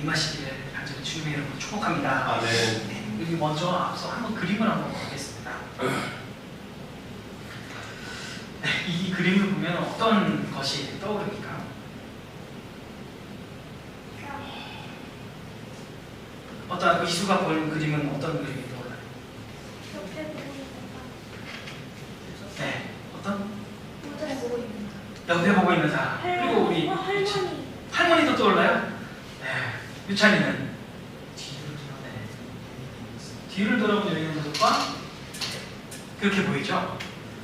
임하시기를 간절히 주님의 이름으로 축복합니다. 아멘. 네, 여기 먼저 앞서 한번 그림을 한번 보겠습니다. 이 그림을 보면 어떤 것이 떠오릅니까? 어떤 이수가 본 그림은 어떤 그림이 떠올라요? 옆에 보고 있는 네, 어떤? 모자 보고 있는 옆에 보고 있는 사람. 그리고 우리 할머니. 할머니도 떠올라요? 네, 유찬이는 뒤를 돌아보는 여인의 모습과 그렇게 보이죠?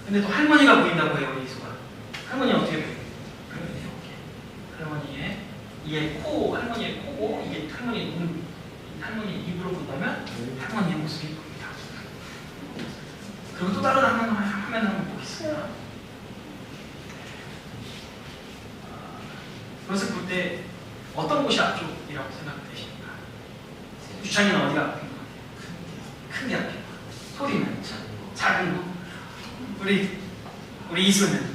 근데 또 할머니가 보인다고 해요, 우리 이수가. 할머니는 어떻게 보여요? 그러면 이렇게. 할머니의 이게 코, 할머니의 코고 이게 할머니의 눈, 할머니의 입으로 본다면 할머니의 모습이 보입니다. 그리고 또 다른 화면 한번 보겠습니다. 그것을 볼 때 어떤 곳이 앞쪽이라고 생각되십니까? 유찬이는 어디가 앞인 것 같아요? 큰 게 앞인 것 같아요. 소리는 작은 거. 우리 이수는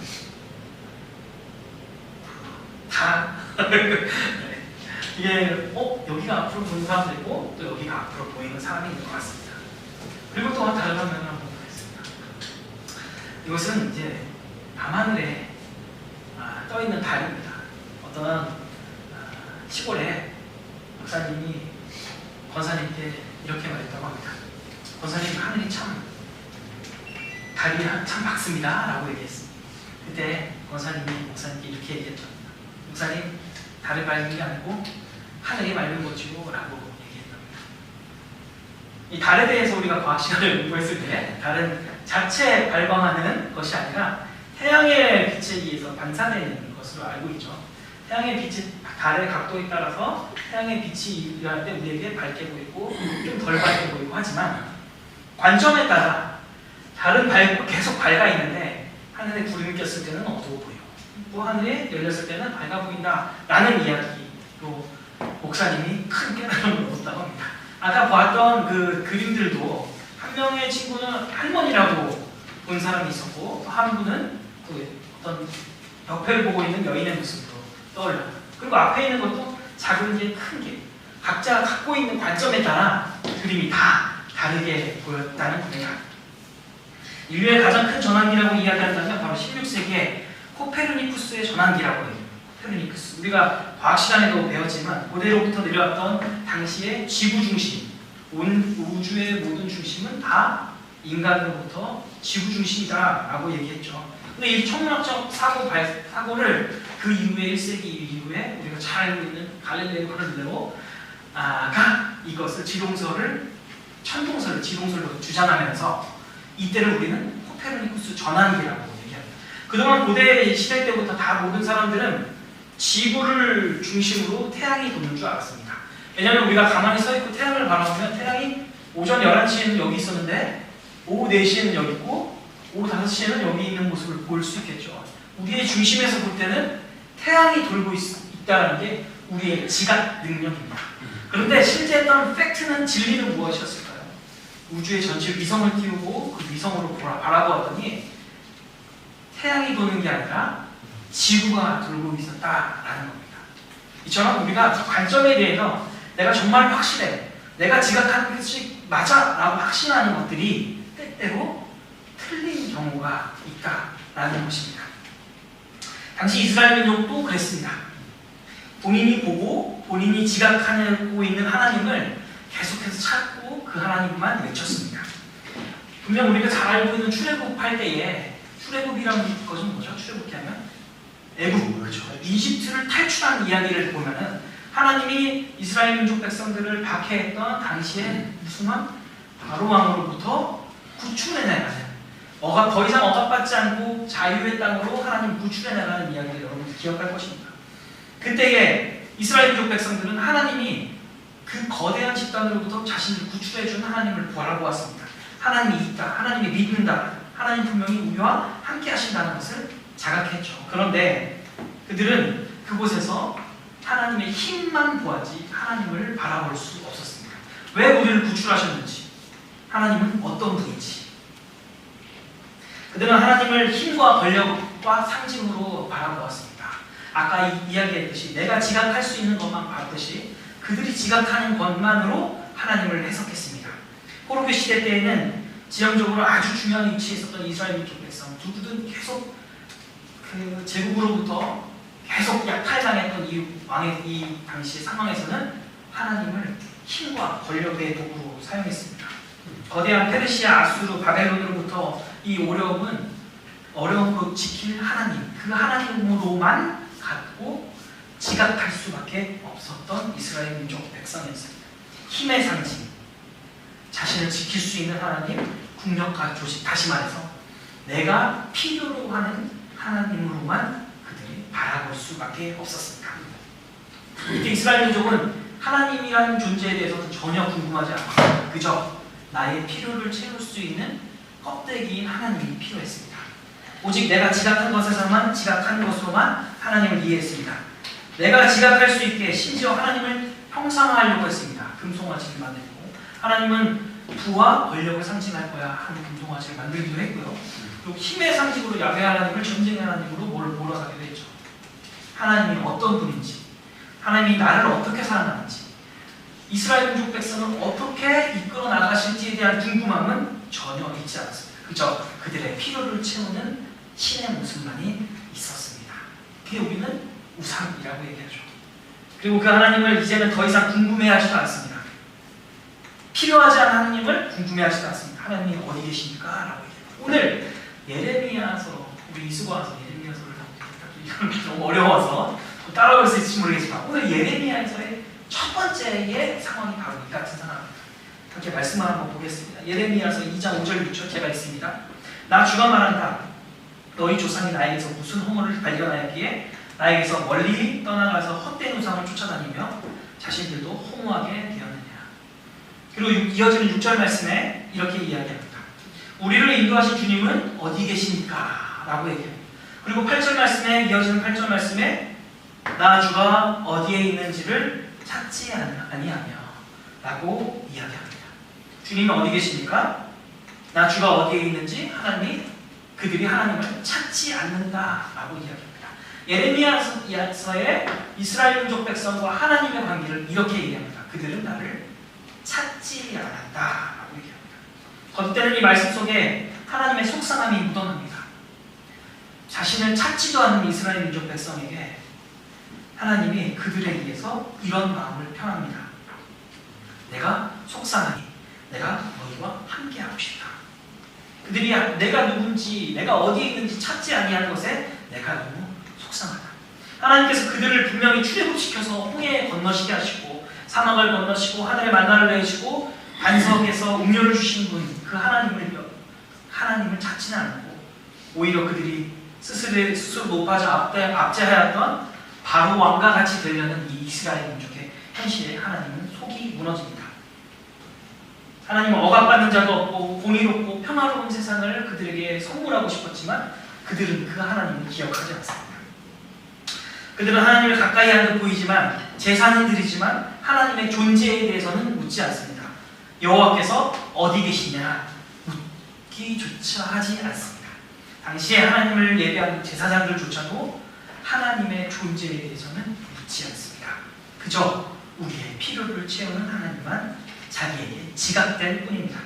다 이게 여기가 앞으로 보이는 사람들이고 또 여기가 앞으로 보이는 사람이 있는 것 같습니다. 그리고 또 다른 화면을 한번 보겠습니다. 이것은 이제 밤하늘에 떠 있는 달입니다. 어떤 시골에 목사님이 권사님께 이렇게 말했다고 합니다. 권사님, 하늘이 달이 참 밝습니다 라고 얘기했습니다. 그때 권사님이 목사님께 이렇게 얘기했죠. 목사님, 달을 밝은 게 아니고 하늘이 맑은 것이고 라고 얘기했답니다. 이 달에 대해서 우리가 과학 시간을 공부했을 때 달은 자체 발광하는 것이 아니라 태양의 빛에 의해서 반사되는 것으로 알고 있죠. 태양의 빛이 달의 각도에 따라서 태양의 빛이 일어날 때 우리에게 밝게 보이고 좀 덜 밝게 보이고 하지만 관점에 따라 달은 계속 밝아 있는데 하늘에 구름이 꼈을 때는 어두워 보여. 또 하늘에 열렸을 때는 밝아 보인다 라는 이야기로 목사님이 큰 깨달음을 얻었다고 합니다. 아까 보았던 그 그림들도 한 명의 친구는 할머니라고 본 사람이 있었고 또 한 분은 또 어떤 옆을 보고 있는 여인의 모습으로 떠올려요. 그리고 앞에 있는 것도 작은 게 큰 게 각자 갖고 있는 관점에 따라 그림이 다 다르게 보였다는 겁니다. 인류의 가장 큰 전환기라고 이야기한다면 바로 16세기에 코페르니쿠스의 전환기라고 해요. 코페르니쿠스. 우리가 과학 시간에도 배웠지만 고대로부터 내려왔던 당시의 지구 중심, 온 우주의 모든 중심은 다 인간으로부터 지구 중심이다라고 얘기했죠. 근데 이 천문학적 사고를 그 이후에 1세기 이후에 우리가 잘 알고 있는 갈릴레오 갈릴레오가 이것을 천동설을 지동설로 주장하면서 이때를 우리는 코페르니쿠스 전환기라고 얘기합니다. 그동안 고대 시대 때부터 다 모든 사람들은 지구를 중심으로 태양이 도는 줄 알았습니다. 왜냐하면 우리가 가만히 서 있고 태양을 바라보면 태양이 오전 11시에는 여기 있었는데 오후 4시에는 여기 있고 오후 5시에는 여기 있는 모습을 볼 수 있겠죠. 우리의 중심에서 볼 때는 태양이 돌고 있다는 게 우리의 지각 능력입니다. 그런데 실제 어떤 팩트는 진리는 무엇이었을까요? 우주의 전체 위성을 띄우고 그 위성으로 바라보았더니 태양이 도는 게 아니라 지구가 돌고 있었다라는 겁니다. 이처럼 우리가 관점에 대해서 내가 정말 확실해, 내가 지각하는 것이 맞아 라고 확신하는 것들이 때때로 틀린 경우가 있다라는 것입니다. 당시 이스라엘 민족도 그랬습니다. 본인이 보고 본인이 지각하고 있는 하나님을 계속해서 찾고 그 하나님만 외쳤습니다. 분명 우리가 잘 알고 있는 출애굽할 때에 출애굽이라는 것은 뭐죠? 출애굽기 하면 애굽, 그렇죠. 이집트를 탈출한 이야기를 보면은 하나님이 이스라엘 민족 백성들을 박해했던 당시에 무슨 왕? 바로 왕으로부터 구출해내가는 더 이상 억압받지 않고 자유의 땅으로 하나님 구출해내가는 이야기를 여러분 기억할 것입니다. 그때에 이스라엘 민족 백성들은 하나님이 그 거대한 집단으로부터 자신을 구출해준 하나님을 바라보았습니다. 하나님이 있다, 하나님이 믿는다, 하나님 분명히 우리와 함께 하신다는 것을 자각했죠. 그런데 그들은 그곳에서 하나님의 힘만 보았지 하나님을 바라볼 수 없었습니다. 왜 우리를 구출하셨는지, 하나님은 어떤 분인지. 그들은 하나님을 힘과 권력과 상징으로 바라보았습니다. 아까 이야기했듯이 내가 지각할 수 있는 것만 봤듯이 그들이 지각하는 것만으로 하나님을 해석했습니다. 포로교 시대 때에는 지형적으로 아주 중요한 위치에 있었던 이스라엘 민족 백성, 누구든 계속 그 제국으로부터 계속 약탈당했던 이 당시의 상황에서는 하나님을 힘과 권력의 도구로 사용했습니다. 거대한 페르시아, 아수르, 바벨론으로부터 이 어려운 그 지킬 하나님, 그 하나님으로만 갖고 지각할 수밖에 없었던 이스라엘 민족 백성이었습니다. 힘의 상징, 자신을 지킬 수 있는 하나님, 국력과 조직, 다시 말해서 내가 필요로 하는 하나님으로만 그들이 바라볼 수밖에 없었습니다. 이때 이스라엘 민족은 하나님이라는 존재에 대해서는 전혀 궁금하지 않고 그저 나의 필요를 채울 수 있는 껍데기인 하나님이 필요했습니다. 오직 내가 지각한 것에서만 지각한 것으로만 하나님을 이해했습니다. 내가 지각할 수 있게 심지어 하나님을 형상화하려고 했습니다. 금송아지를 만들고 하나님은 부와 권력을 상징할 거야 하는 금송아지를 만들기도 했고요. 그리고 힘의 상징으로 야훼 하나님을 전쟁의 하나님으로 몰아가기도 했죠. 하나님이 어떤 분인지, 하나님이 나를 어떻게 사랑하는지, 이스라엘 민족 백성을 어떻게 이끌어 나가실지에 대한 궁금함은 전혀 있지 않았습니다. 그저 그들의 필요를 채우는 신의 모습만이 있었습니다. 그게 우리는 우상이라고 얘기하죠. 그리고 그 하나님을 이제는 더 이상 궁금해하지도 않습니다. 필요하지 않은 하나님을 궁금해하지도 않습니다. 하나님이 어디 계십니까? 라고 얘기합니다. 오늘 예레미야서, 우리 이수고와서 예레미야서를 이건 좀 어려워서 따라올 수 있을지 모르겠지만 오늘 예레미야에서의 첫 번째의 상황이 바로 이 같은 상황입니다. 함께 말씀을 한번 보겠습니다. 예레미야서 2장 5절 6절 제가 있습니다. 나 주가 말한다. 너희 조상이 나에게서 무슨 허물을 발견하였기에 나에게서 멀리 떠나가서 헛된 우상을 쫓아다니며 자신들도 허무하게 되었느냐. 그리고 이어지는 6절 말씀에 이렇게 이야기합니다. 우리를 인도하신 주님은 어디 계십니까? 라고 얘기합니다. 그리고 8절 말씀에 이어지는 8절 말씀에 나 주가 어디에 있는지를 찾지 아니하며 라고 이야기합니다. 주님은 어디 계십니까? 나 주가 어디에 있는지 그들이 하나님을 찾지 않는다 라고 이야기합니다. 예레미야서의 이스라엘 민족 백성과 하나님의 관계를 이렇게 얘기합니다. 그들은 나를 찾지 않았다 라고 얘기합니다. 겉때는 이 말씀 속에 하나님의 속상함이 묻어납니다. 자신을 찾지도 않는 이스라엘 민족 백성에게 하나님이 그들에 의해서 이런 마음을 표합니다. 내가 속상하니 내가 너희와 함께하고 싶다. 그들이 내가 누군지, 내가 어디에 있는지 찾지 아니하는 것에 내가 너무 속상하다. 하나님께서 그들을 분명히 출애굽시켜서 홍해 건너시게 하시고 사막을 건너시고 하늘의 만나를 내시고 반석에서 음료를 주신 분, 그 하나님을 찾지는 않고 오히려 그들이 스스로 높아져 압제하였던 바로 왕과 같이 되려는 이 이스라엘 민족의 현실에 하나님은 속이 무너집니다. 하나님은 억압받는 자도 없고 공의롭고 평화로운 세상을 그들에게 선물하고 싶었지만 그들은 그 하나님을 기억하지 않습니다. 그들은 하나님을 가까이 하는 듯 보이지만 제사는 드리지만 하나님의 존재에 대해서는 묻지 않습니다. 여호와께서 어디 계시냐 묻기조차 하지 않습니다. 당시에 하나님을 예배하는 제사장들조차도 하나님의 존재에 대해서는 묻지 않습니다. 그저 우리의 필요를 채우는 하나님만 자기에게 지각될 뿐입니다.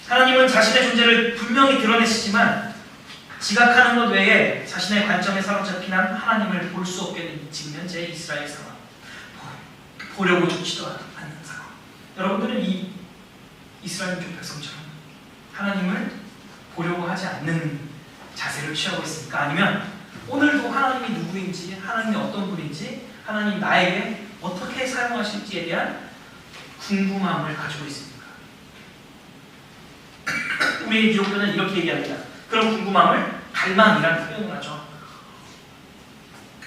하나님은 자신의 존재를 분명히 드러내시지만 지각하는 것 외에 자신의 관점에 사로잡힌 한 하나님을 볼 수 없게 된 지금 현재 이스라엘 상황, 보려고 좋지도 않는 상황. 여러분들은 이 이스라엘 민족 백성처럼 하나님을 보려고 하지 않는 자세를 취하고 있습니까? 아니면 오늘도 하나님이 누구인지, 하나님이 어떤 분인지, 하나님 나에게 어떻게 사용하실지에 대한 궁금함을 가지고 있습니까? 우리의 기독교는 이렇게 얘기합니다. 그런 궁금함을 갈망이라는 표현을 하죠.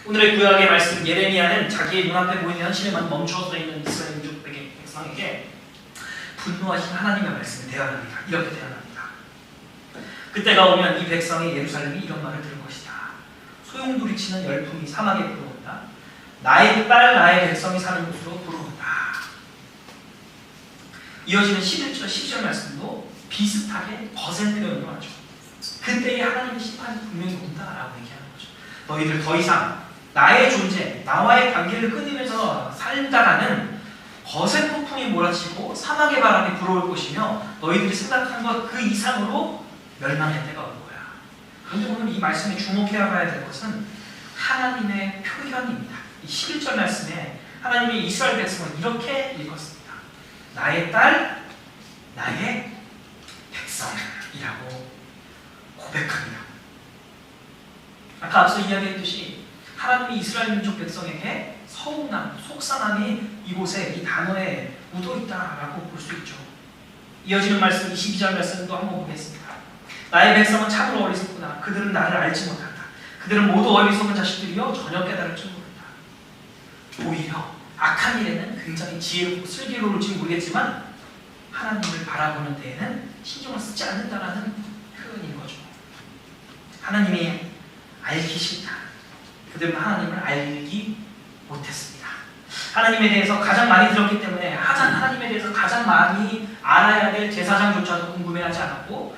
오늘의 구약의 말씀 예레미야는 자기의 눈앞에 보이는 현실에만 멈춰서 있는 이스라엘 민족 백성에게 분노하신 하나님의 말씀을 대언합니다. 이렇게 대언합니다. 그때가 오면 이 백성의 예루살렘이 이런 말을 들을 것이다. 소용돌이치는 열풍이 사막에 불어온다. 나의 딸 나의 백성이 사는 곳으로 돌아온다. 이어지는 11절 10절 말씀도 비슷하게 거센 표현으로 하죠. 그때의 하나님의 심판이 분명히 온다라고 얘기하는 거죠. 너희들 더 이상 나의 존재, 나와의 관계를 끊으면서 살다가는 거센 폭풍이 몰아치고 사막의 바람이 불어올 것이며 너희들이 생각한 것 그 이상으로 멸망의 때가 올 거야. 그런데 오늘 이 말씀에 주목해야 봐야 될 것은 하나님의 표현입니다. 이 11절 말씀에 하나님이 이스라엘 백성을 이렇게 읽었습니다. 나의 딸, 나의 백성이라고 고백합니다. 아까 앞서 이야기했듯이 하나님이 이스라엘 민족 백성에게 서운함, 속상함이 이곳에 이 단어에 묻어있다라고 볼 수 있죠. 이어지는 말씀 22절 말씀도 한번 보겠습니다. 나의 백성은 참으로 어리석구나. 그들은 나를 알지 못한다. 그들은 모두 어리석은 자식들이여 전혀 깨달을지 모른다. 오히려 악한 일에는 굉장히 지혜롭고 슬기로울지 모르겠지만 하나님을 바라보는 데에는 신경을 쓰지 않는다라는 표현인 거죠. 하나님이 알기 싫다. 그들은 하나님을 알기 못했습니다. 하나님에 대해서 가장 많이 들었기 때문에 하나님에 대해서 가장 많이 알아야 될 제사장조차도 궁금해하지 않았고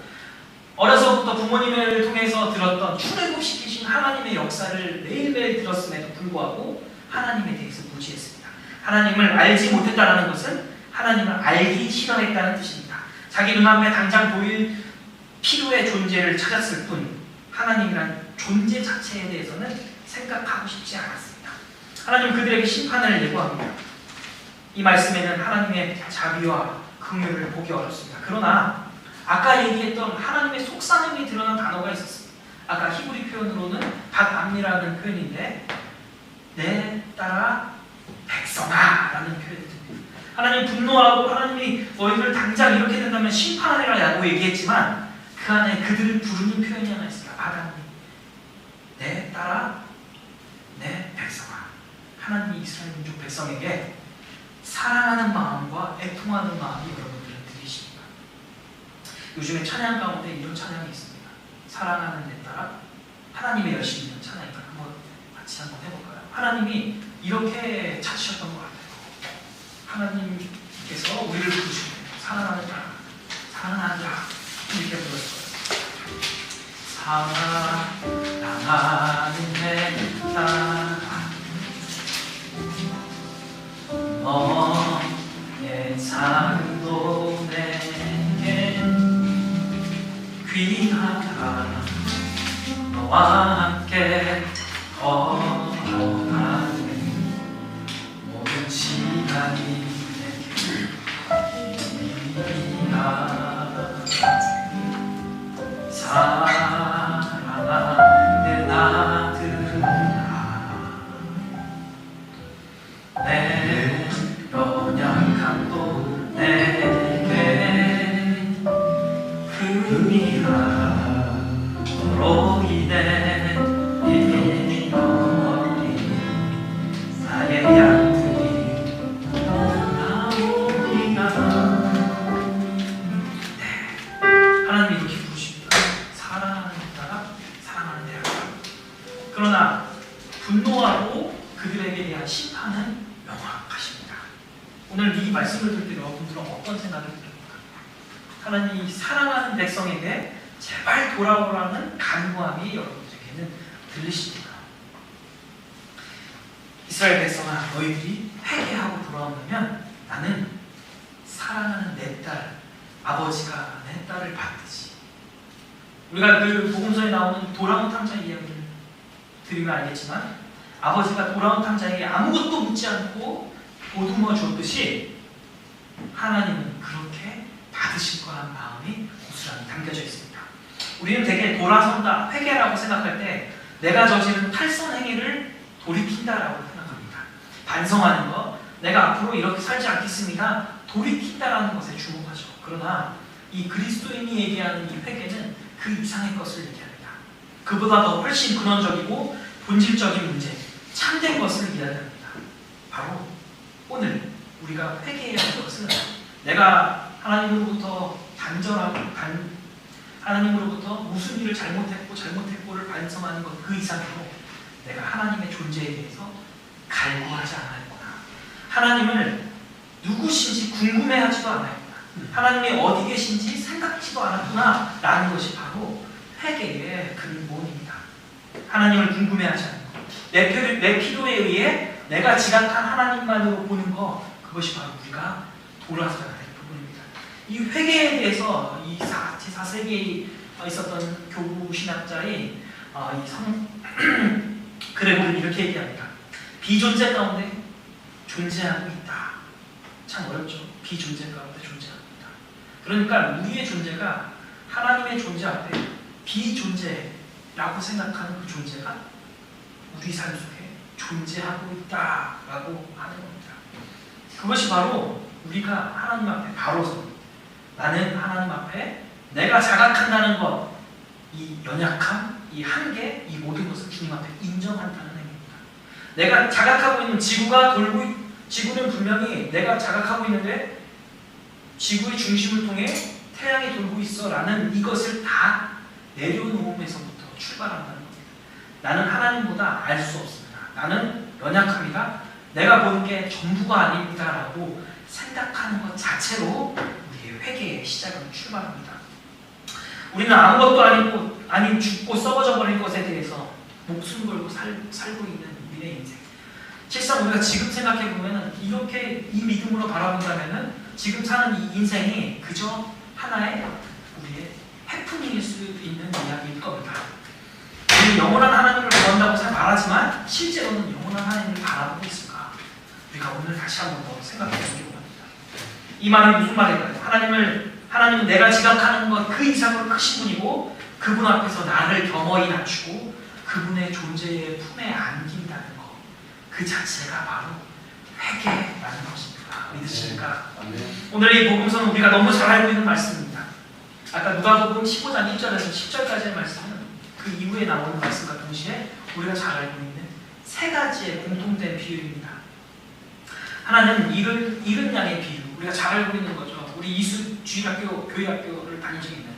어려서부터 부모님을 통해서 들었던 출애굽시키신 하나님의 역사를 매일매일 들었음에도 불구하고 하나님에 대해서 무지했습니다. 하나님을 알지 못했다는 것은 하나님을 알기 싫어했다는 뜻입니다. 자기 눈앞에 당장 보일 필요의 존재를 찾았을 뿐 하나님이란 존재 자체에 대해서는 생각하고 싶지 않았습니다. 하나님 그들에게 심판을 예고합니다. 이 말씀에는 하나님의 자비와 긍휼을 보기 어렵습니다. 그러나 아까 얘기했던 하나님의 속상함이 드러난 단어가 있었습니다. 아까 히브리 표현으로는 밭암미라는 표현인데 내 딸아 백성아 라는 표현이 듭니다. 하나님 분노하고 하나님이 너희들 당장 이렇게 된다면 심판하리라 라고 얘기했지만 그 안에 그들을 부르는 표현이 하나 있습니다. 밭암미 내 딸아 내 백성아. 하나님이 이스라엘 민족 백성에게 사랑하는 마음과 애통하는 마음이 여러분들은 들리십니다. 요즘에 찬양 가운데 이런 찬양이 있습니다. 사랑하는 내 딸아. 하나님의 열심히 있는 찬양이니까 같이 한번 해볼까요? 하나님이 이렇게 찾으셨던 것 같아요. 하나님께서 우리를 부르시고 사랑하는 딸아, 사랑하는 딸아 이렇게 불렀어요. 사랑하는 내 딸아 너의 삶도 내게 귀하다. 너와 함께 걸어가는 모든 시간이 내게 귀하다. 사랑하는 아들아 내 연약함도 내게 흠이라 너로 인해 잃어버린 나의 양들이 나오리라. 하나님이 이렇게 부르십니다. 사랑하는 따라 사랑하는 대로. 그러나 분노하고 그들에게 대한 심판은 명확하십니다. 오늘 이 말씀을 들을 때 여러분들은 어떤 생각이 듭니까? 하나님이 사랑하는 백성에게 제발 돌아오라는 간구함이 여러분들에게는 들리십니까? 이스라엘 백성아 너희들이 회개하고 돌아온다면 나는 사랑하는 내 딸, 아버지가 내 딸을 받듯이 우리가 그 복음서에 나오는 돌아온 탕자 이야기를 들으면 알겠지만 아버지가 돌아온 탕자에게 아무것도 묻지 않고 보듬어 줬듯이 하나님은 그렇게 받으실 거란 마음이 고스란히 담겨져 있습니다. 우리는 되게 돌아선다, 회개라고 생각할 때 내가 저지른 탈선 행위를 돌이킨다라고 생각합니다. 반성하는 것, 내가 앞으로 이렇게 살지 않겠습니다. 돌이킨다라는 것에 주목하죠. 그러나 이 그리스도인이 얘기하는 이 회개는 그 이상의 것을 얘기합니다. 그보다 더 훨씬 근원적이고 본질적인 문제, 참된 것을 이야기합니다. 바로 오늘 우리가 회개해야 할 것은 내가 하나님으로부터 하나님으로부터 무슨 일을 잘못했고를 반성하는 것 그 이상으로 내가 하나님의 존재에 대해서 갈구하지 않았구나. 하나님을 누구신지 궁금해하지도 않았구나. 하나님이 어디 계신지 생각지도 않았구나 라는 것이 바로 회개의 근본입니다. 하나님을 궁금해하지 않는 것, 내 필요에 의해 내가 지각한 하나님만으로 보는 것, 그것이 바로 우리가 돌아서야 될 부분입니다. 이 회개에 대해서 이 제4세기에 있었던 교부 신학자인 그레고는 이렇게 얘기합니다. 비존재 가운데 존재하고 있다. 참 어렵죠. 비존재 가운데 존재하고 있다. 그러니까 우리의 존재가 하나님의 존재 앞에 비존재라고 생각하는 그 존재가 우리 삶 속에 존재하고 있다라고 하는 겁니다. 그것이 바로 우리가 하나님 앞에 바로 서 나는 하나님 앞에 내가 자각한다는 것, 이 연약함, 이 한계, 이 모든 것을 주님 앞에 인정한다는 행위입니다. 내가 자각하고 있는 지구는 분명히 내가 자각하고 있는데 지구의 중심을 통해 태양이 돌고 있어라는 이것을 다 내려놓음에서부터 출발한다는 겁니다. 나는 하나님보다 알 수 없습니다. 나는 연약합니다. 내가 보는 게 전부가 아닙니다라고 생각하는 것 자체로 우리의 회개의 시작은 출발합니다. 우리는 아무것도 아닌 죽고 썩어져 버릴 것에 대해서 목숨 걸고 살고 있는 우리의 인생. 실상 우리가 지금 생각해보면 이렇게 이 믿음으로 바라본다면 지금 사는 이 인생이 그저 하나의 우리의 해프닝일 수 있는 이야기일 겁니다. 우리는 영원한 하나님을 구한다고 말하지만 실제로는 영원한 하나님을 바라보고 있을까? 우리가 오늘 다시 한번 더 생각해보기 원합니다. 이 말은 무슨 말일까요? 하나님은 내가 지각하는 것 그 이상으로 크신 분이고 그분 앞에서 나를 겸허히 낮추고 그분의 존재의 품에 안긴다는 것, 그 자체가 바로 회개라는 것입니다. 믿으십니까? 오늘 이 복음서는 우리가 너무 잘 알고 있는 말씀입니다. 아까 누가복음 15장 1절에서 10절까지의 말씀은 그 이후에 나오는 말씀과 동시에 우리가 잘 알고 있는 세 가지의 공통된 비유입니다. 하나는 잃은 양의 비유, 우리가 잘 알고 있는 거죠. 우리 이수 주일학교 교회학교를 다닌 적이 있는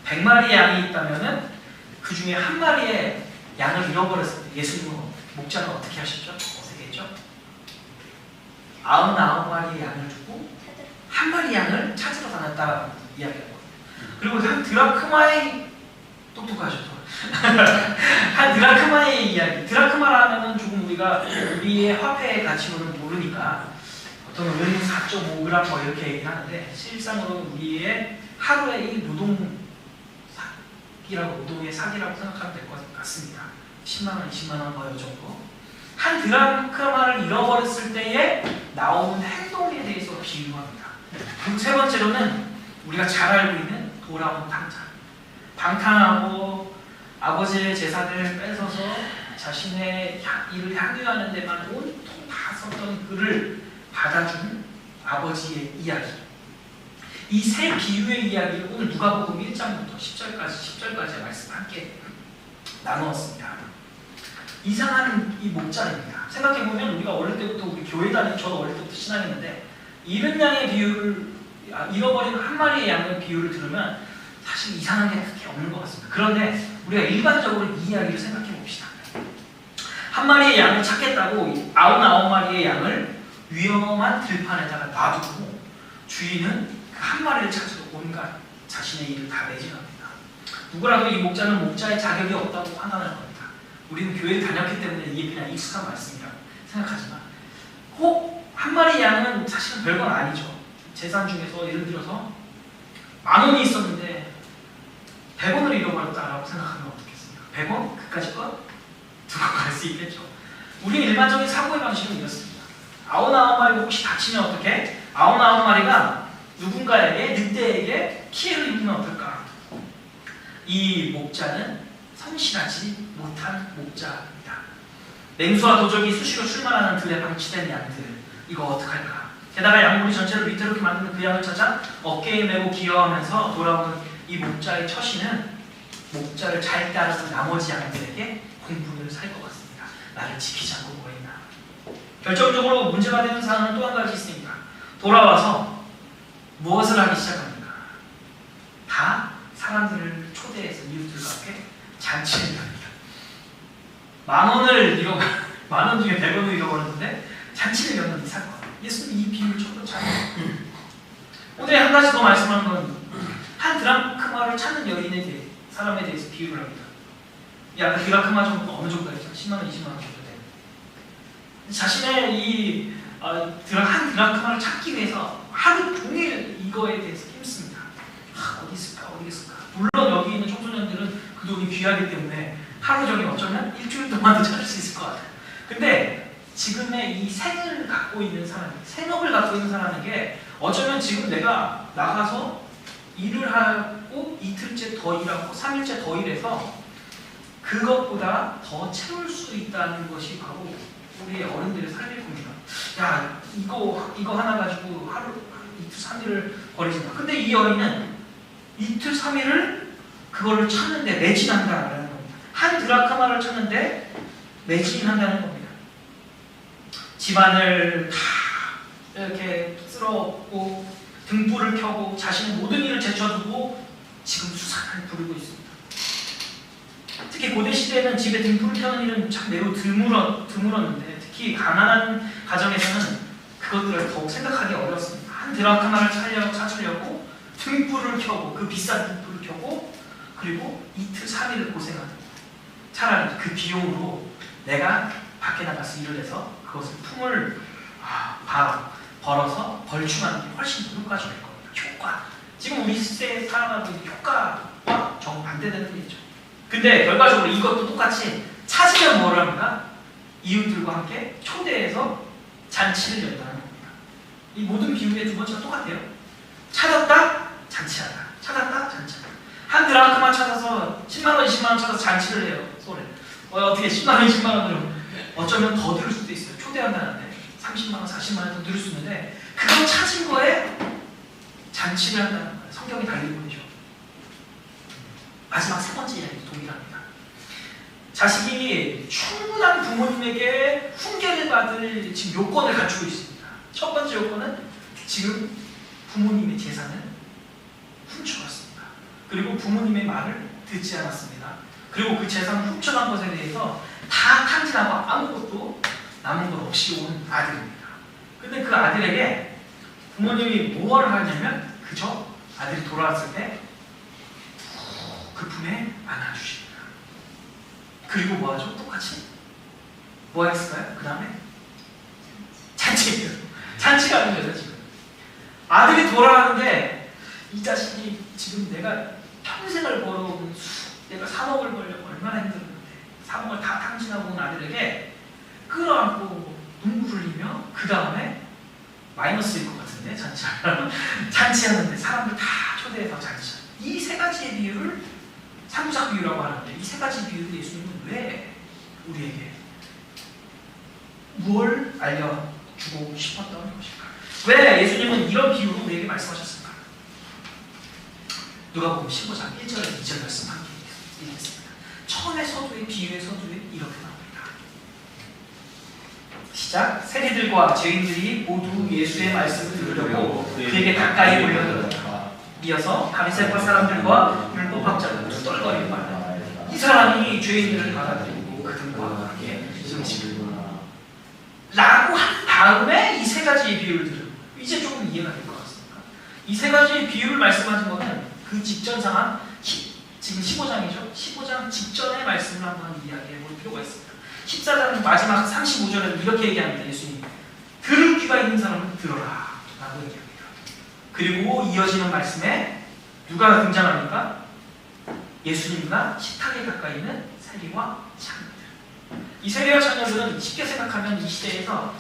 100마리의 양이 있다면은 그 중에 한 마리의 양을 잃어버렸을 때 예수님은 목자는 어떻게 하셨죠? 어떻게 했죠? 99마리의 양을 주고 한 마리 양을 찾으러 다녔다라고 이야기하고, 그리고 한 드라크마의 똑똑하죠. 한 드라크마의 이야기. 드라크마라면은 조금 우리의 화폐의 가치로는 모르니까 어떤 은 4.5g 뭐 이렇게 얘기하는데 실상으로는 우리의 하루의 이 노동의 사기라고 생각하면 될 것 같습니다. 10만원, 20만원 뭐 이 정도. 한 드라크마를 잃어버렸을 때에 나오는 행동에 대해서 비유합니다. 그리고 세 번째로는 우리가 잘 알고 있는 돌아온 탕자. 방탕하고 아버지의 재산을 뺏어서 자신의 일을 향유하는 데만 온통 다 썼던 그를 받아준 아버지의 이야기. 이 세 비유의 이야기를 오늘 누가복음 1장부터 10절까지의 말씀 함께 나누었습니다. 이상한 이 목자입니다. 생각해보면 우리가 어릴 때부터 우리 교회 저도 어릴 때부터 신앙했는데 잃은 양의 비유를, 잃어버린 한 마리의 양의 비유를 들으면 사실 이상한 게 그렇게 없는 것 같습니다. 그런데 우리가 일반적으로 이 이야기를 생각해 봅시다. 한 마리의 양을 찾겠다고 99마리의 양을 위험한 들판에다가 놔두고 주인은 그 한 마리를 찾으러 온갖 자신의 일을 다 매진합니다. 누구라도 이 목자는 목자의 자격이 없다고 판단할 겁니다. 우리는 교회를 다녔기 때문에 이게 그냥 익숙한 말씀이라고 생각하지만 혹 한 마리 양은 사실은 별건 아니죠. 재산 중에서 예를 들어서 10,000원이 있었는데 100원을 잃어버렸다라고 생각하면 어떻겠습니까? 100원? 그까짓 것? 두고 갈 수 있겠죠. 우리의 일반적인 사고의 방식은 이렇습니다. 99마리가 혹시 다치면 어떻게? 99마리가 누군가에게, 늑대에게 피해를 입으면 어떨까? 이 목자는 성실하지 못한 목자입니다. 맹수와 도적이 수시로 출마하는 들에 방치된 양들, 이거 어떡할까? 게다가 양무리 전체를 위태롭게 만드는 그 양을 찾아 어깨에 메고 기어하면서 돌아오는 이 목자의 처신은 목자를 잘 따르는 나머지 양들에게 공분을 살 것 같습니다. 나를 지키지 않고 뭐 했나? 결정적으로 문제가 되는 사안은 또 한 가지 있습니다. 돌아와서 무엇을 하기 시작합니까? 다 사람들을 초대해서 이웃들과 함께 잔치를 합니다. 10,000원 중에 100원을 잃어버렸는데 잔치를 여는 이 사건. 예수님 이 비유를 조금 잘. 오늘 한 가지 더 말씀하는 건 한 드라크마를 찾는 사람에 대해서 비유를 합니다. 약간 드라크마 정도 어느 정도 했죠? 10만 원, 20만 원 정도 돼요. 자신의 이 한 드라크마를 찾기 위해서 하루 종일 이거에 대해서 힘씁니다. 어디 있을까? 어디 있을까? 물론 여기 있는 청소년들은 그 돈이 귀하기 때문에 하루 종일 어쩌면 일주일 동안도 찾을 수 있을 것 같아요. 근데 지금의 이 생을 갖고 있는 사람, 생업을 갖고 있는 사람에게 어쩌면 지금 내가 나가서 일을 하고 이틀째 더 일하고 3일째 더 일해서 그것보다 더 채울 수 있다는 것이 바로 우리의 어른들의 삶일 겁니다. 야, 이거 하나 가지고 하루, 이틀, 3일을 버리지 마. 근데 이 어린은 이틀, 3일을 그거를 찾는데 매진한다라는 겁니다. 한 드라크마를 찾는데 매진한다는 겁니다. 집안을 다 이렇게 쓸어엎고 등불을 켜고 자신의 모든 일을 제쳐두고 지금 수상을 부르고 있습니다. 특히 고대 시대에는 집에 등불을 켜는 일은 참 매우 드물었는데 특히 가난한 가정에서는 그것들을 더욱 생각하기 어려웠습니다. 한 드라크마를 찾으려고 등불을 켜고 그 비싼 등불을 켜고 그리고 이틀 3일을 고생하는 거예요. 차라리 그 비용으로 내가 밖에 나가서 일을 해서 그것을 품을 벌어서 벌충하는 게 훨씬 더 효과적일 겁니다. 효과. 지금 우리 시대에 살아가고 있는 효과와 정반대되는 일이죠. 근데 결과적으로 이것도 똑같이 찾으면 뭘 합니까? 이웃들과 함께 초대해서 잔치를 연다는 겁니다. 이 모든 비유의 두 번째가 똑같아요. 찾았다, 잔치하다. 찾았다, 잔치하다. 한 드라크마 찾아서 10만원, 20만원 찾아서 잔치를 해요. 소리. 어떻게 10만원, 20만원으로 어쩌면 더 들을 수도 있어요. 초대한다는데 30만원, 40만원 더 들을 수 있는데 그걸 찾은 거에 잔치를 한다는 거예요. 성경이 달린 거죠. 마지막 세 번째 이야기 동일합니다. 자식이 충분한 부모님에게 훈계를 받을 지금 요건을 갖추고 있습니다. 첫 번째 요건은 지금 부모님의 재산을 훔쳐갔습니다. 그리고 부모님의 말을 듣지 않았습니다. 그리고 그 재산을 훔쳐간 것에 대해서 다 탕진하고 아무것도 남은 것 없이 온 아들입니다. 근데 그 아들에게 부모님이 뭘 하냐면 그저 아들이 돌아왔을 때 그 품에 안아주십니다. 그리고 뭐하죠? 똑같이 뭐 했을까요? 그 다음에 잔치예요. 잔치가 하는 거죠. 지금 아들이 돌아가는데 이 자식이 지금 내가 평생을 벌어온 내가 3억을 벌려고 얼마나 힘들었는데 3억을 다 탕진하고 온 아들에게 끌어안고 눈물을 흘리며 그 다음에 마이너스일 것 같은데 잔치하는데 사람들 다 초대해서 잔치하는 이 세 가지의 비유를 삼부작 비유라고 하는데 이 세 가지 비유를 예수님은 왜 우리에게 뭘 알려주고 싶었던 것일까? 왜 예수님은 이런 비유로 우리에게 말씀하셨을까? 누가복음 15장 1절에서 2절 말씀 함께 읽겠습니다. 처음의 서두에 비유의 서두에 이렇게 나옵니다. 시작. 세리들과 죄인들이 모두 예수의 말씀을 들으려고 그에게 가까이 몰려들었다. 이어서 바리새파 사람들과 율법학자들 투덜거리는 말. 이 사람이 죄인들을 받아들이고 그들과 함께 음식을 라고 한 다음에 이 세 가지의 비유를 들어요. 이제 조금 이해가 될 것 같습니다. 이 세 가지의 비유를 말씀하신 것은 그 직전 상황, 지금 15장이죠. 15장 직전의 말씀을 한번 이야기해 볼 필요가 있습니다. 14장 마지막 35절에는 이렇게 얘기합니다. 예수님, 들을 귀가 있는 사람은 들어라 라고 얘기합니다. 그리고 이어지는 말씀에 누가 등장합니까? 예수님과 식탁에 가까이 있는 세리와 창녀들. 이 세리와 창녀들은 쉽게 생각하면 이 시대에서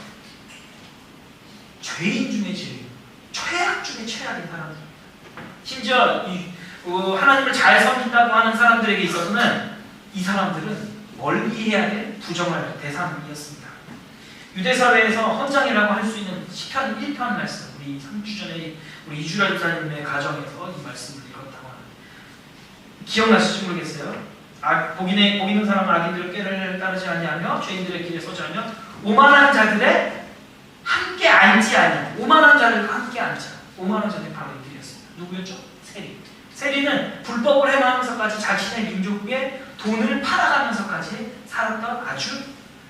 죄인 중에 죄인, 최악 중에 최악인 사람들. 심지어 하나님을 잘 섬긴다고 하는 사람들에게 있어서는 이 사람들은 멀리해야 될 부정할 대상이었습니다. 유대사회에서 헌장이라고 할 수 있는 시편 1편 말씀, 우리 3주 전에 우리 이주라 집사님의 가정에서 이 말씀을 읽었다고 하는 기억나실지 모르겠어요. 복 있는 사람은 악인들의 꾀를 따르지 아니하며 죄인들의 길에 서지 않으며 오만한 자들의 함께 앉지 아니하며 오만한 자들과 함께 앉자. 오만한 자들이 바로 이들이었습니다. 누구였죠? 세리. 세리는 불법을 행하면서까지 자신의 민족의 돈을 팔아가면서까지 살았던 아주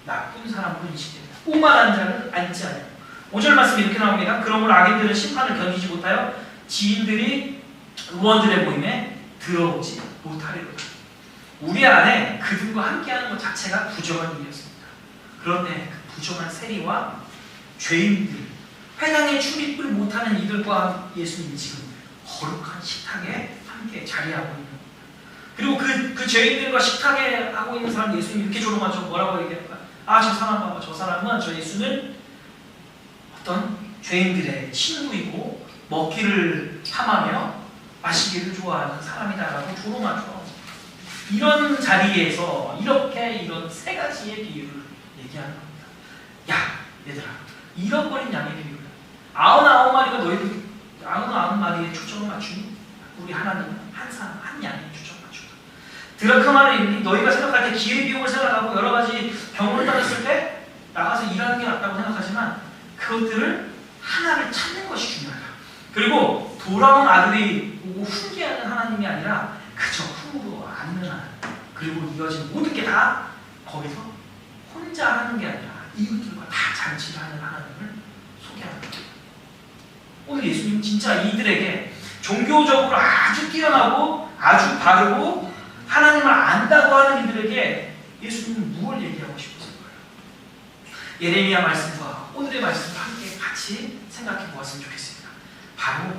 나쁜 사람으로 인식됩니다. 오만한 자를 앉지 않아요. 5절 말씀이 이렇게 나옵니다. 그러므로 악인들은 심판을 견디지 못하여 지인들이 의원들의 모임에 들어오지 못하리로다. 우리 안에 그들과 함께하는 것 자체가 부정한 일이었습니다. 그런데 그 부정한 세리와 죄인들, 회당에 출입을 못하는 이들과 예수님이 지금 거룩한 식탁에 함께 자리하고 있는 겁니다. 그리고 그 죄인들과 식탁에 하고 있는 사람 예수님이 이렇게 조롱하죠. 뭐라고 얘기할까? 아, 저 사람 봐봐. 저 사람은, 저 예수는 어떤 죄인들의 친구이고 먹기를 탐하며 마시기를 좋아하는 사람이다라고 조롱하죠. 이런 자리에서 이렇게 이런 세 가지의 비유를 얘기하는 겁니다. 야, 얘들아, 잃어버린 양의 비유를 99마리가 너희들 99마리에 초점을 맞추니 우리 하나님은 한 사람, 한 양에 초점을 맞춘다. 드라크마를 너희가 생각할 때 기회비용을 생각하고 여러 가지 병을 따졌을 때 나가서 일하는 게 낫다고 생각하지만 그것들을 하나를 찾는 것이 중요하다. 그리고 돌아온 아들이 오고 훈계하는 하나님이 아니라 그저 품으로 안는 하나님, 그리고 이어진 모든 게 다 거기서 혼자 하는 게 아니라 이웃들과 다 잔치를 하는 하나님을 소개하는 겁니다. 오늘 예수님 진짜 이들에게 종교적으로 아주 뛰어나고 아주 바르고 하나님을 안다고 하는 이들에게 예수님은 무엇을 얘기하고 싶었을까요? 예레미야 말씀과 오늘의 말씀을 함께 같이 생각해 보았으면 좋겠습니다. 바로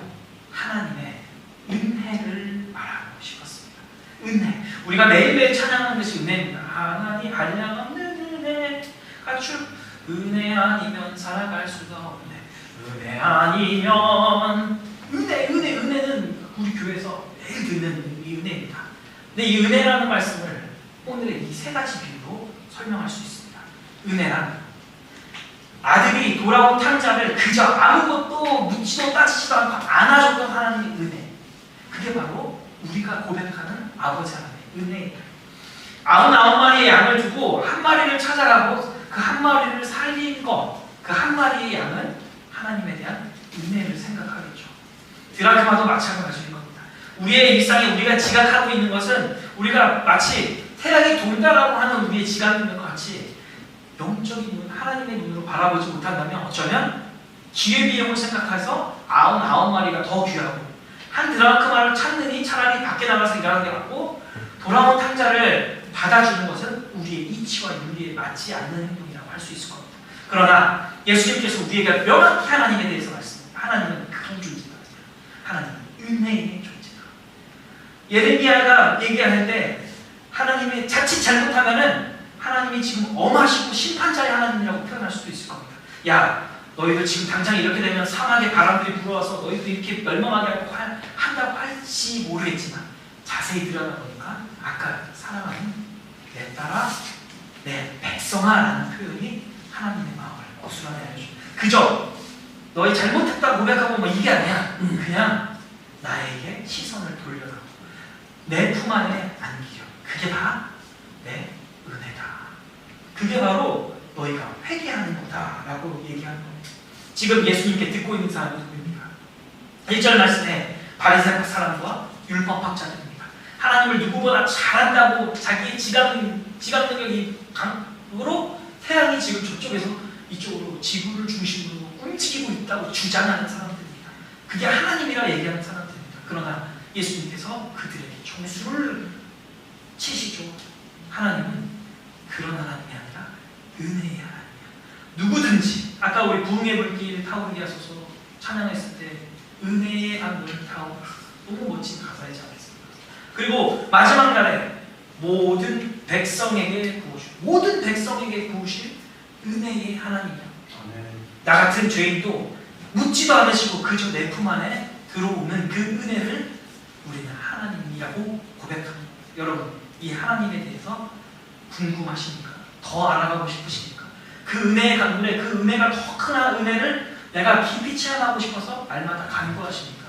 하나님의 은혜를 말하고 싶었습니다. 은혜. 우리가 매일매일 찬양하는 것이 은혜입니다. 하나님 한량없는 은혜 가축 은혜 아니면 살아갈 수가 없네. 은혜 아니면 은혜는 우리 교회에서 매일 듣는 이 은혜입니다. 근데 이 은혜라는 말씀을 오늘의 이 세 가지 비유로 설명할 수 있습니다. 은혜란 아들이 돌아온 탕자를 그저 아무것도 묻지도 따지지도 않고 안아줬던 하나님의 은혜, 그게 바로 우리가 고백하는 아버지 하나님의 은혜입니다. 99마리의 양을 두고 한 마리를 찾아가고 그 한 마리를 살린 것, 그 한 마리의 양은 하나님에 대한 은혜를 생각하겠죠. 드라크마도 마찬가지인 겁니다. 우리의 일상에 우리가 지각하고 있는 것은 우리가 마치 태양이 돈다라고 하는 우리의 지각이 있는 것 같이 영적인 눈, 하나님의 눈으로 바라보지 못한다면 어쩌면 기회비용을 생각해서 99마리가 더 귀하고 한 드라크마를 찾느니 차라리 밖에 나가서 일하는 게 낫고 돌아온 탕자를 받아주는 것은 우리의 이치와 윤리에 맞지 않는 행동이라고 할 수 있을 겁니다. 그러나 예수님께서 우리에게 명확히 하나님에 대해서 말씀합니다. 하나님은 그런 존재가 아니라 하나님은 은혜의 존재다. 예레미야가 얘기하는데 하나님이 자칫 잘못하면은 하나님이 지금 엄하시고 심판자의 하나님이라고 표현할 수도 있을 겁니다. 야, 너희들 지금 당장 이렇게 되면 사막에 바람들이 불어와서 너희들 이렇게 멸망하게 한다고 할지 모르겠지만 자세히 들여다보니까 아까 사랑하는 내 딸아, 내 백성아 라는 표현이 하나님의 마음을 고스란히 알려줍니다. 그저 너희 잘못했다고 고백하고 뭐 이게 아니야. 그냥 나에게 시선을 돌려라. 내 품 안에 안기려. 그게 다 내 은혜다. 그게 바로 너희가 회개하는 거다라고 얘기하는 겁니다. 지금 예수님께 듣고 있는 사람이 누구입니까? 1절 말씀에 바리새파 사람과 율법학자들입니다. 하나님을 누구보다 잘한다고 자기의 지각 능력이 강으로 태양이 지금 저쪽에서 이쪽으로 지구를 중심으로 움직이고 있다고 주장하는 사람들입니다. 그게 하나님이라 얘기하는 사람들입니다. 그러나 예수님께서 그들에게 정수를 치시죠. 하나님은 그런 하나님이 아니라 은혜의 하나님이야. 누구든지 아까 우리 부흥의 불길 타오르게 하소서 찬양했을 때 은혜의 강물을 타오르, 너무 멋진 가사이지 않겠습니까? 그리고 마지막 날에 모든 백성에게 부으실 은혜의 하나님이야. 나 같은 죄인도 묻지도 않으시고 그저 내 품 안에 들어오는 그 은혜를 우리는 하나님이라고 고백합니다. 여러분, 이 하나님에 대해서 궁금하십니까? 더 알아가고 싶으십니까? 그 은혜의 강물에 그 은혜가 더 큰 은혜를 내가 깊이 체험하고 싶어서 날마다 간구하십니까?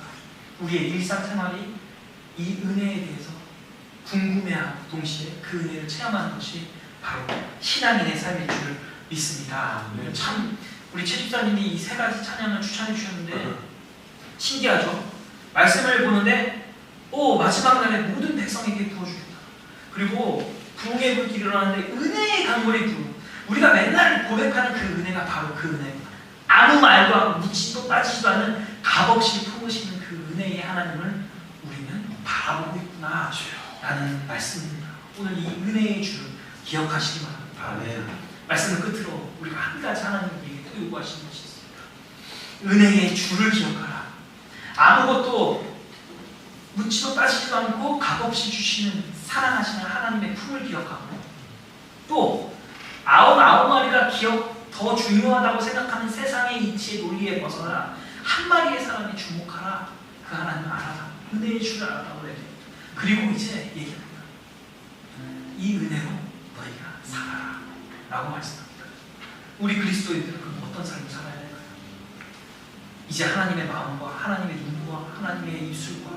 우리의 일상생활이 이 은혜에 대해서 궁금해하고 동시에 그 은혜를 체험하는 것이 바로 신앙인의 삶일 줄 믿습니다. 참 우리 최 집사님이 이 세 가지 찬양을 추천해 주셨는데 신기하죠? 말씀을 보는데 마지막 날에 모든 백성에게 부어주겠다. 그리고 부흥의 불길이 일어나는데 은혜의 강물이 부어. 우리가 맨날 고백하는 그 은혜가 바로 그 은혜입니다. 아무 말도 하고 묻지도 따지지도 않은 값없이 품으시는 그 은혜의 하나님을 우리는 바라보고 있구나 라는 말씀입니다. 오늘 이 은혜의 주를 기억하시기 바랍니다. 아멘. 말씀을 끝으로 우리가 한 가지 하나님께 또 요구하시는 것이 있습니다. 은혜의 주를 기억하라. 아무것도 묻지도 따지지도 않고 값없이 주시는 사랑하시는 하나님의 품을 기억하고, 또 99마리가 더 중요하다고 생각하는 세상의 이치의 논리에 벗어나 한 마리의 사람이 주목하라. 그 하나님을 알아라. 은혜의 주를 알아라고 얘기합니다. 그리고 이제 얘기합니다. 이 은혜로 너희가 살아라 라고 말씀합니다. 우리 그리스도인들은 그럼 어떤 삶을 살아야 될까요? 이제 하나님의 마음과 하나님의 눈과 하나님의 입술과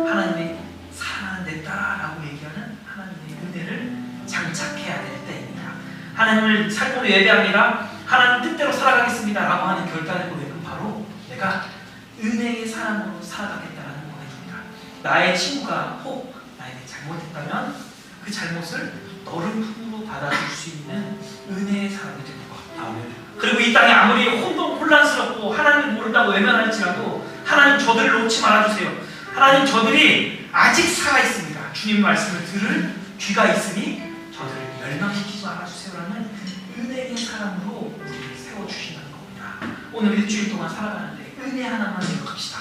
하나님의 사랑하는 내 딸아라고 얘기하는 하나님의 은혜를 장착해야 될 때입니다. 하나님을 살고도 예배합니다. 하나님 뜻대로 살아가겠습니다 라고 하는 결단의 고백은 바로 내가 은혜의 사람으로 살아가겠다라는 고백입니다. 나의 친구가 혹 나에게 잘못했다면 그 잘못을 너른 품으로 받아줄 수 있는 은혜의 사람이 되는 것. 아멘. 그리고 이 땅에 아무리 혼란스럽고 하나님을 모른다고 외면할지라도 하나님 저들을 놓지 말아주세요. 하나님 저들이 아직 살아있습니다. 주님 말씀을 들을 귀가 있으니 저들을 멸망시키지 말아주세요라는 은혜의 사람으로 우리를 세워주신다는 겁니다. 오늘 일주일 동안 살아가는데 은혜 하나만 기억합시다.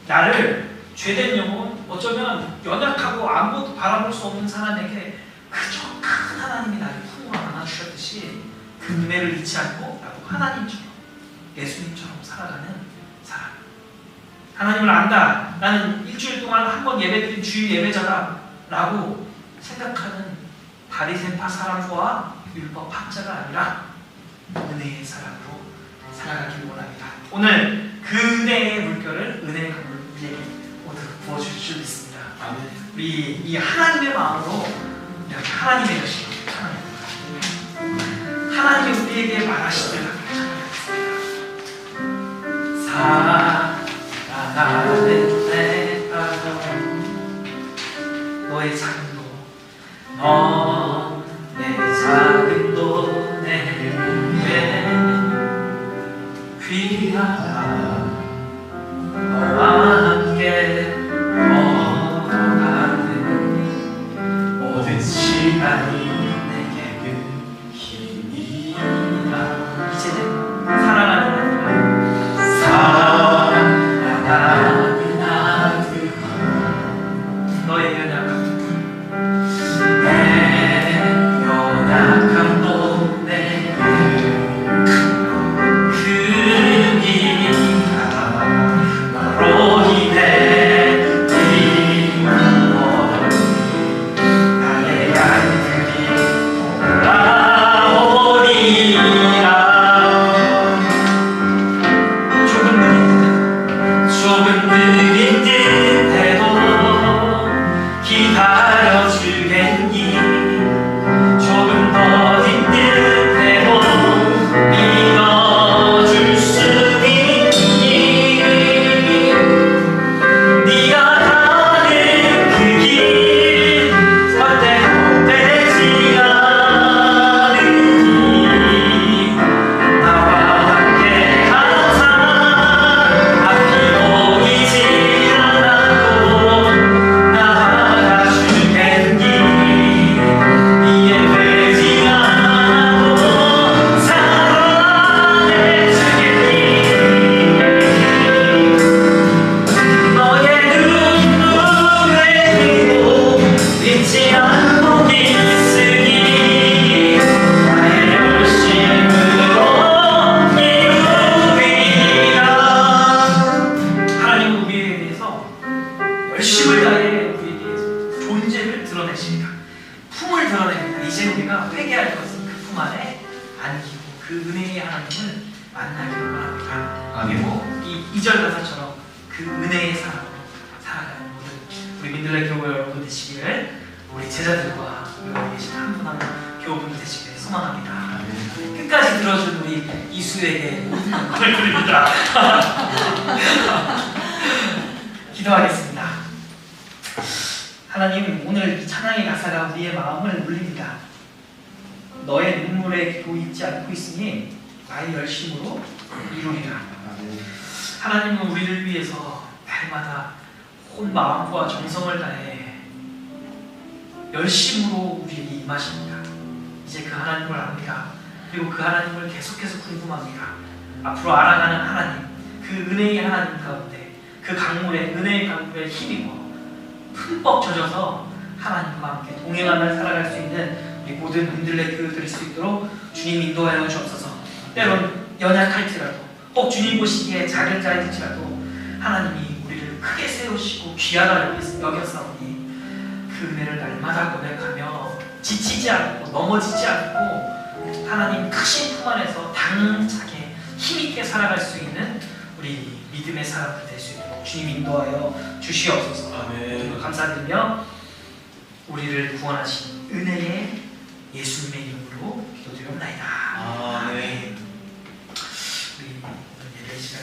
나를 죄된 영혼, 어쩌면 연약하고 아무것도 바라볼 수 없는 사람에게 그저 큰 하나님이 나를 품으로 안아주셨듯이 그 은혜를 잊지 않고 나도 하나님처럼, 예수님처럼 살아가는 사람. 하나님을 안다. 나는 일주일 동안 한 번 예배드린 주일 예배자다 라고 생각하는 바리새파 사람과 율법 학자가 아니라 은혜의 사람으로 살아가기를 원합니다. 오늘 그 은혜의 물결을, 은혜의 강물 우리에게 모두 부어주실 줄 믿습니다. 아멘. 우리 이 하나님의 마음으로 이렇게 하나님의 것이 하나님이 우리에게 말하시길 사랑하는 내 딸아, 너의 작은 도, 너 내 작은 도 내게 귀하다. 너와 함께 걸어가는 모든 시간이 내게 그 힘이다. 이제 사랑하는 아들, 너의 연약함도 내게 큰 힘이다. 너로 인해 힘을 나의 양들이 돌아오리라. 조금 느린 듯해도 기다려주겠니? 조금 더딘 듯해도 믿어줄 수 있니? 네가 가는 그 길 절대 헛되지 않으니 나와 함께 항상 앞이 보이지 않아도 나아가주겠니? 이해되지 않아도 사랑해주겠니? 너의 눈물에 들고 잊지 않고 있으니 나의 열심으로 이루리라. 하나님은 우리에 대해서 열심을 다해 우리에게 존재를 드러내십니다. 품을 드러냅니다. 이제 우리가 회개할 것은 그 품 안에 안기고 그 은혜의 하나님을 만나기를 바랍니다. 그리고 이 2절 가사처럼 그 은혜의 사랑으로 살아가는 모든 우리 민들레 교회 여러분 되시기를, 우리 제자들과 여기 계신 한 분 한 분 교우분 되시기를 소망합니다. 끝까지 들어준 우리 이수에게 모든 영광을 돌립니다. 기도하겠습니다. 하나님, 오늘 이 찬양의 가사가 우리의 마음을 울립니다. 너의 눈물에 귀고 있지 않고 있으니 나의 열심으로 이루리라. 하나님은 우리를 위해서 날마다 온 마음과 정성을 다해 열심으로 우리에게 임하십니다. 이제 그 하나님을 압니다. 그리고 그 하나님을 계속해서 궁금합니다. 앞으로 알아가는 하나님, 그 은혜의 하나님 가운데 그 강물에, 은혜의 강물에 힘입어 흠뻑 젖어서 하나님과 함께 동행하며 살아갈 수 있는 우리 모든 분들의 교회 드릴 수 있도록 주님 인도하여 주옵소서. 때론 연약할지라도 혹 주님 보시기에 작은 자일지라도 하나님이 우리를 크게 세우시고 귀하다 여겼사오니 그 은혜를 날마다 고백하며 지치지 않고 넘어지지 않고 하나님 크신 품 안에서 당차게 힘있게 살아갈 수 있는 우리 믿음의 사람들 될 수 있도록 주님 인도하여 주시옵소서. 아멘. 감사드리며 우리를 구원하신 은혜의 예수님의 이름으로 기도드리옵나이다. 아멘. 우리 오늘 예배 시간